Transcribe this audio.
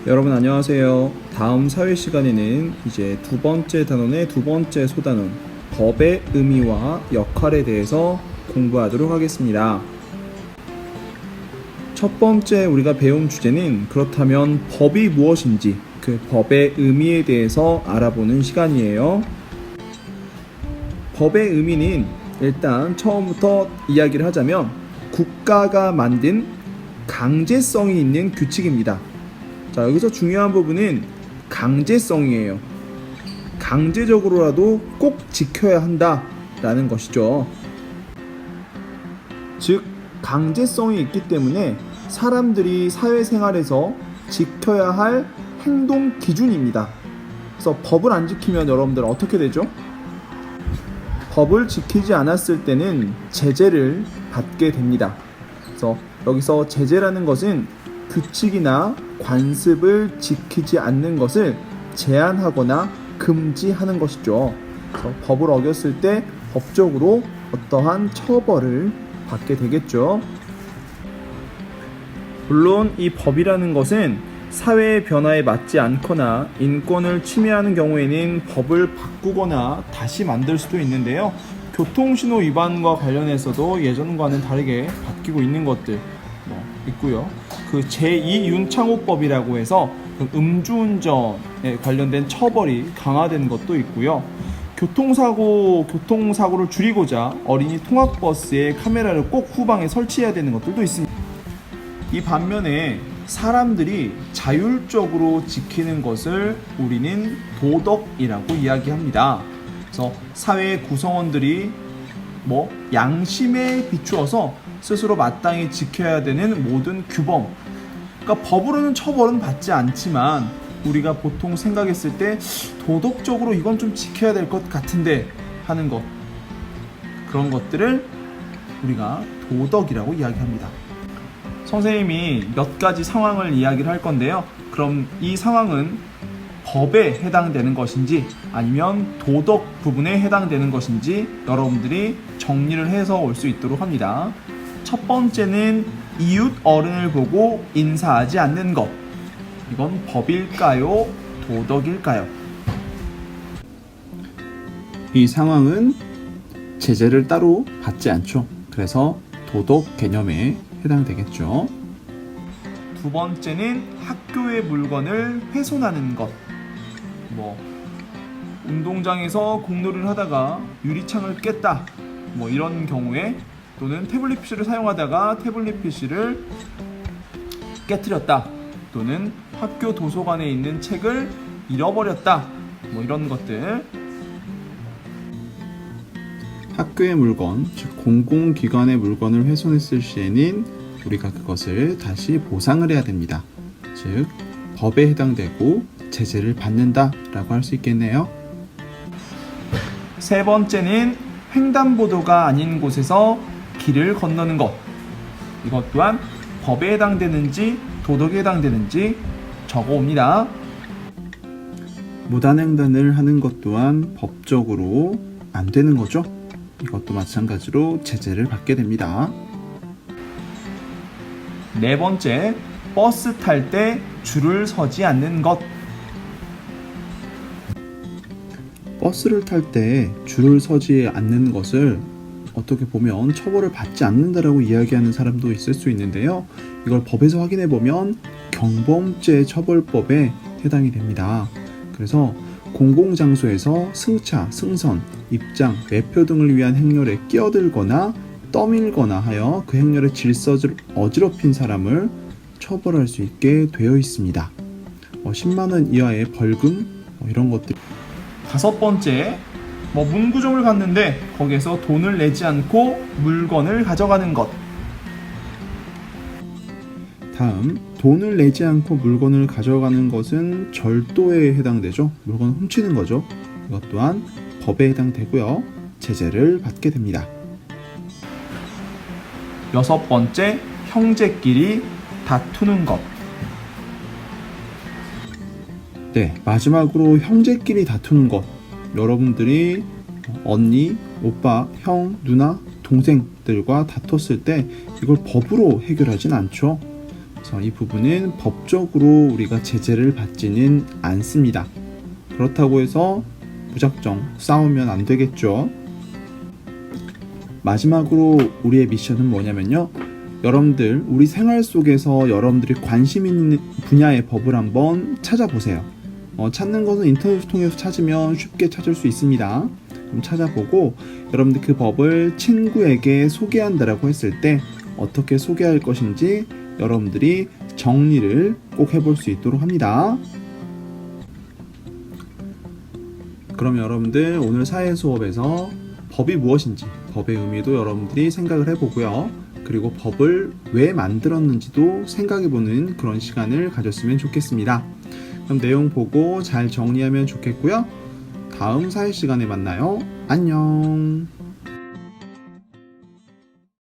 여러분 안녕하세요. 다음 사회 시간에는 이제 두 번째 단원의 두 번째 소단원, 법의 의미와 역할에 대해서 공부하도록 하겠습니다. 첫 번째 우리가 배운 주제는 그렇다면 법이 무엇인지 그 법의 의미에 대해서 알아보는 시간이에요. 법의 의미는 일단 처음부터 이야기를 하자면 국가가 만든 강제성이 있는 규칙입니다. 자, 여기서 중요한 부분은 강제성이에요. 강제적으로라도 꼭 지켜야 한다라는 것이죠. 즉, 강제성이 있기 때문에 사람들이 사회생활에서 지켜야 할 행동 기준입니다. 그래서 법을 안 지키면 여러분들 어떻게 되죠? 법을 지키지 않았을 때는 제재를 받게 됩니다. 그래서 여기서 제재라는 것은 규칙이나 관습을 지키지 않는 것을 제한하거나 금지하는 것이죠. 그래서 법을 어겼을 때 법적으로 어떠한 처벌을 받게 되겠죠. 물론 이 법이라는 것은 사회의 변화에 맞지 않거나 인권을 침해하는 경우에는 법을 바꾸거나 다시 만들 수도 있는데요. 교통신호 위반과 관련해서도 예전과는 다르게 바뀌고 있는 것들 있고요. 그 제2윤창호법이라고 해서 그 음주운전에 관련된 처벌이 강화된 것도 있고요. 교통사고를 줄이고자 어린이 통학버스에 카메라를 꼭 후방에 설치해야 되는 것들도 있습니다. 이 반면에 사람들이 자율적으로 지키는 것을 우리는 도덕이라고 이야기합니다. 그래서 사회의 구성원들이 양심에 비추어서 스스로 마땅히 지켜야 되는 모든 규범, 그러니까 법으로는 처벌은 받지 않지만 우리가 보통 생각했을 때 도덕적으로 이건 좀 지켜야 될 것 같은데 하는 것, 그런 것들을 우리가 도덕이라고 이야기합니다. 선생님이 몇 가지 상황을 이야기를 할 건데요. 그럼 이 상황은 법에 해당되는 것인지 아니면 도덕 부분에 해당되는 것인지 여러분들이 정리를 해서 올 수 있도록 합니다. 첫 번째는 이웃 어른을 보고 인사하지 않는 것. 이건 법일까요? 도덕일까요? 이 상황은 제재를 따로 받지 않죠. 그래서 도덕 개념에 해당되겠죠. 두 번째는 학교의 물건을 훼손하는 것. 운동장에서 공놀이를 하다가 유리창을 깼다. 이런 경우에 또는 태블릿 PC를 사용하다가 태블릿 PC를 깨트렸다. 또는 학교 도서관에 있는 책을 잃어버렸다. 이런 것들. 학교의 물건, 즉 공공기관의 물건을 훼손했을 시에는 우리가 그것을 다시 보상을 해야 됩니다. 즉 법에 해당되고 제재를 받는다라고 할 수 있겠네요. 세 번째는 횡단보도가 아닌 곳에서 길을 건너는 것. 이것 또한 법에 해당되는지 도덕에 해당되는지 적어옵니다. 무단횡단을 하는 것 또한 법적으로 안 되는 거죠. 이것도 마찬가지로 제재를 받게 됩니다. 네 번째, 버스 탈 때 줄을 서지 않는 것. 버스를 탈 때 줄을 서지 않는 것을 어떻게 보면 처벌을 받지 않는다라고 이야기하는 사람도 있을 수 있는데요. 이걸 법에서 확인해 보면 경범죄 처벌법에 해당이 됩니다. 그래서 공공장소에서 승차, 승선, 입장, 매표 등을 위한 행렬에 끼어들거나 떠밀거나 하여 그 행렬의 질서를 어지럽힌 사람을 처벌할 수 있게 되어 있습니다. 10만 원 이하의 벌금 이런 것들. 다섯 번째, 문구점을 갔는데 거기에서 돈을 내지 않고 물건을 가져가는 것. 다음, 돈을 내지 않고 물건을 가져가는 것은 절도에 해당되죠. 물건 훔치는 거죠. 이것 또한 법에 해당되고요. 제재를 받게 됩니다. 여섯 번째, 형제끼리 다투는 것. 네, 마지막으로 형제끼리 다투는 것. 여러분들이 언니, 오빠, 형, 누나, 동생들과 다퉜을 때 이걸 법으로 해결하진 않죠. 그래서 이 부분은 법적으로 우리가 제재를 받지는 않습니다. 그렇다고 해서 무작정 싸우면 안 되겠죠. 마지막으로 우리의 미션은 뭐냐면요. 여러분들 우리 생활 속에서 여러분들이 관심 있는 분야의 법을 한번 찾아보세요. 찾는 것은 인터넷을 통해서 찾으면 쉽게 찾을 수 있습니다. 그럼 찾아보고 여러분들 그 법을 친구에게 소개한다라고 했을 때 어떻게 소개할 것인지 여러분들이 정리를 꼭 해볼 수 있도록 합니다. 그럼 여러분들 오늘 사회 수업에서 법이 무엇인지 법의 의미도 여러분들이 생각을 해보고요. 그리고 법을 왜 만들었는지도 생각해보는 그런 시간을 가졌으면 좋겠습니다. 그럼 내용 보고 잘 정리하면 좋겠고요. 다음 사회 시간에 만나요. 안녕.